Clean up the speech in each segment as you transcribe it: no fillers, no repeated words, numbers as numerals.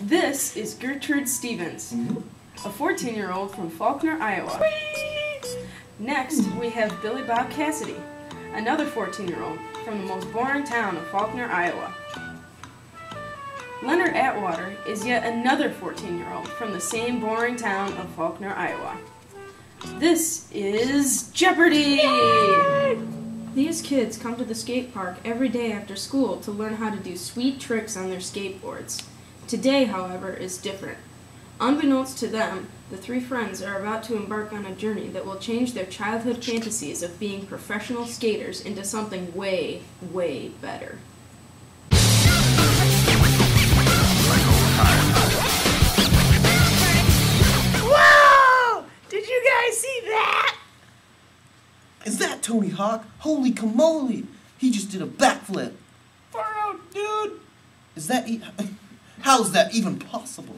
This is Gertrude Stevens, a 14-year-old from Faulkner, Iowa. Next, we have Billy Bob Cassidy, another 14-year-old from the most boring town of Faulkner, Iowa. Leonard Atwater is yet another 14-year-old from the same boring town of Faulkner, Iowa. This is Jeopardy! Yay! These kids come to the skate park every day after school to learn how to do sweet tricks on their skateboards. Today, however, is different. Unbeknownst to them, the three friends are about to embark on a journey that will change their childhood fantasies of being professional skaters into something way, way better. Whoa! Did you guys see that? Is that Tony Hawk? Holy camole! He just did a backflip. Far out, dude! Is that how's that even possible?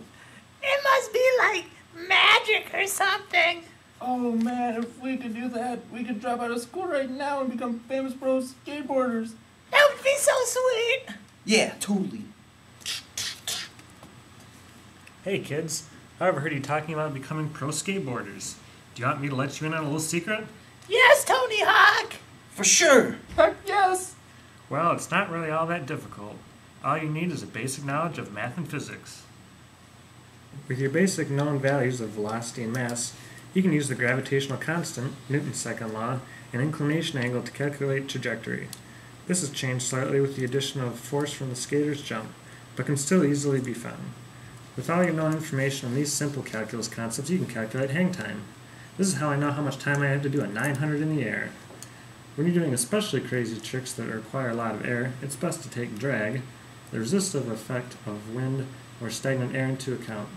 It must be like magic or something. Oh man, if we could do that, we could drop out of school right now and become famous pro skateboarders. That would be so sweet. Yeah, totally. Hey kids, I've heard you talking about becoming pro skateboarders. Do you want me to let you in on a little secret? Yes, Tony Hawk. For sure. Heck yes! Well, it's not really all that difficult. All you need is a basic knowledge of math and physics. With your basic known values of velocity and mass, you can use the gravitational constant, Newton's second law, and inclination angle to calculate trajectory. This has changed slightly with the addition of force from the skater's jump, but can still easily be found. With all your known information on these simple calculus concepts, you can calculate hang time. This is how I know how much time I have to do a 900 in the air. When you're doing especially crazy tricks that require a lot of air, it's best to take drag, the resistive effect of wind or stagnant air, into account.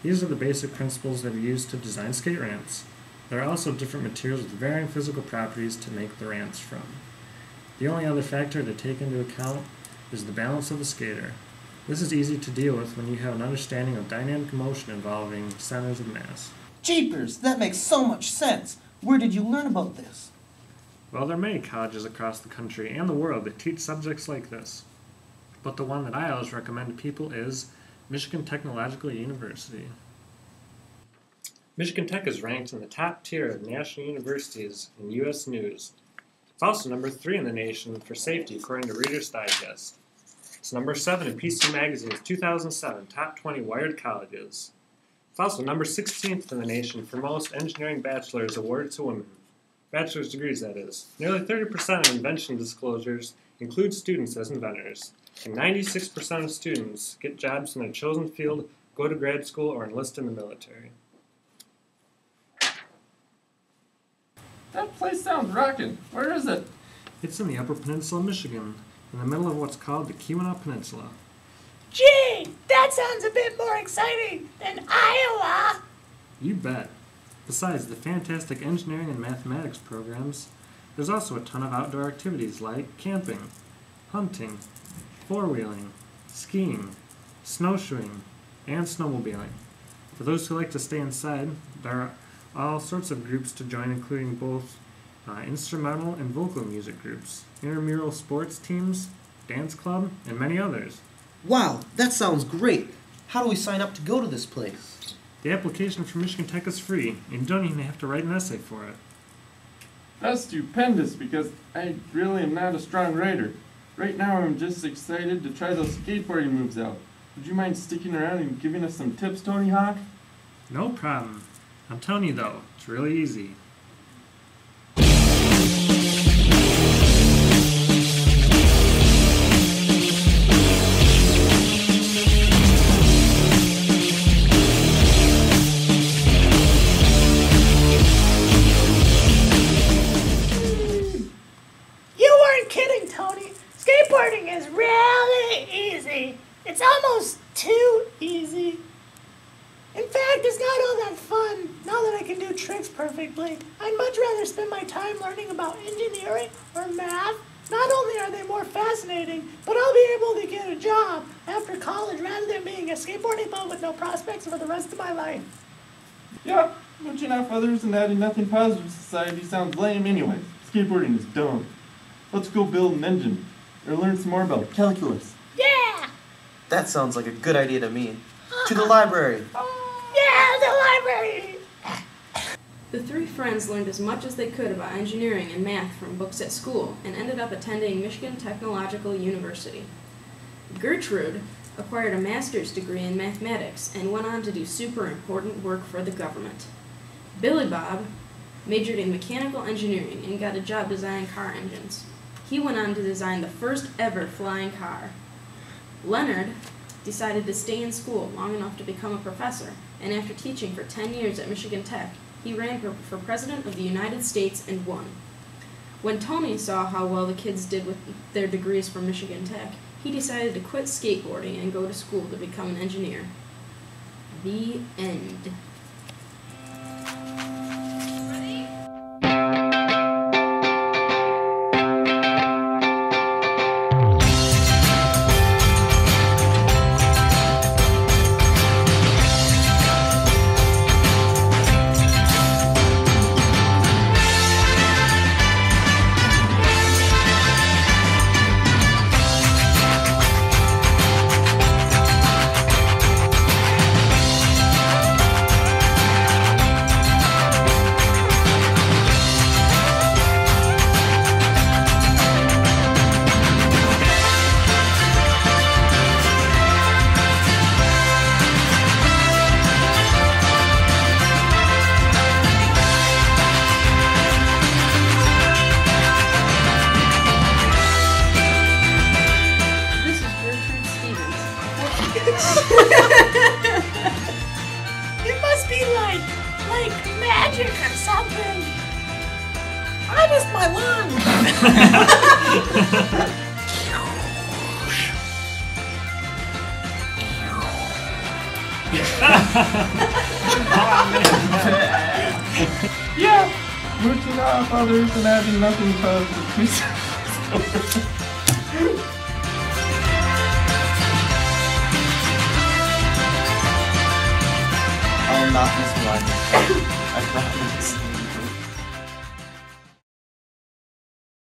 These are the basic principles that are used to design skate ramps. There are also different materials with varying physical properties to make the ramps from. The only other factor to take into account is the balance of the skater. This is easy to deal with when you have an understanding of dynamic motion involving centers of mass. Jeepers, that makes so much sense. Where did you learn about this? Well, there are many colleges across the country and the world that teach subjects like this. But the one that I always recommend to people is Michigan Technological University. Michigan Tech is ranked in the top tier of national universities in U.S. News. It's also number 3 in the nation for safety according to Reader's Digest. It's number 7 in PC Magazine's 2007 Top 20 Wired Colleges. It's also number 16th in the nation for most engineering bachelor's awarded to women. Bachelor's degrees, that is. Nearly 30% of invention disclosures include students as inventors, and 96% of students get jobs in their chosen field, go to grad school, or enlist in the military. That place sounds rockin'. Where is it? It's in the Upper Peninsula of Michigan, in the middle of what's called the Keweenaw Peninsula. Gee, that sounds a bit more exciting than Iowa. You bet. Besides the fantastic engineering and mathematics programs, there's also a ton of outdoor activities like camping, hunting, four-wheeling, skiing, snowshoeing, and snowmobiling. For those who like to stay inside, there are all sorts of groups to join, including both instrumental and vocal music groups, intramural sports teams, dance club, and many others. Wow, that sounds great. How do we sign up to go to this place? The application for Michigan Tech is free, and you don't even have to write an essay for it. That's stupendous because I really am not a strong writer. Right now I'm just excited to try those skateboarding moves out. Would you mind sticking around and giving us some tips, Tony Hawk? No problem. I'm telling you though, it's really easy. You weren't kidding, Tony. Skateboarding is really easy. It's almost too easy. In fact, it's not all that fun now that I can do tricks perfectly. I'd much rather spend my time learning about engineering or math. Not only are they more fascinating, but I'll be able to get a job after college rather than being a skateboarding bum with no prospects for the rest of my life. Yeah, looking out for others and adding nothing positive to society sounds lame anyway. Skateboarding is dumb. Let's go build an engine or learn some more about calculus. Yeah! That sounds like a good idea to me. To the library. Yeah, the library! The three friends learned as much as they could about engineering and math from books at school and ended up attending Michigan Technological University. Gertrude acquired a master's degree in mathematics and went on to do super important work for the government. Billy Bob majored in mechanical engineering and got a job designing car engines. He went on to design the first ever flying car. Leonard decided to stay in school long enough to become a professor, and after teaching for 10 years at Michigan Tech, he ran for President of the United States and won. When Tony saw how well the kids did with their degrees from Michigan Tech, he decided to quit skateboarding and go to school to become an engineer. The end. It must be like magic or something. I missed my line. Yeah, mooching off others and having nothing but I will not miss one. I promise.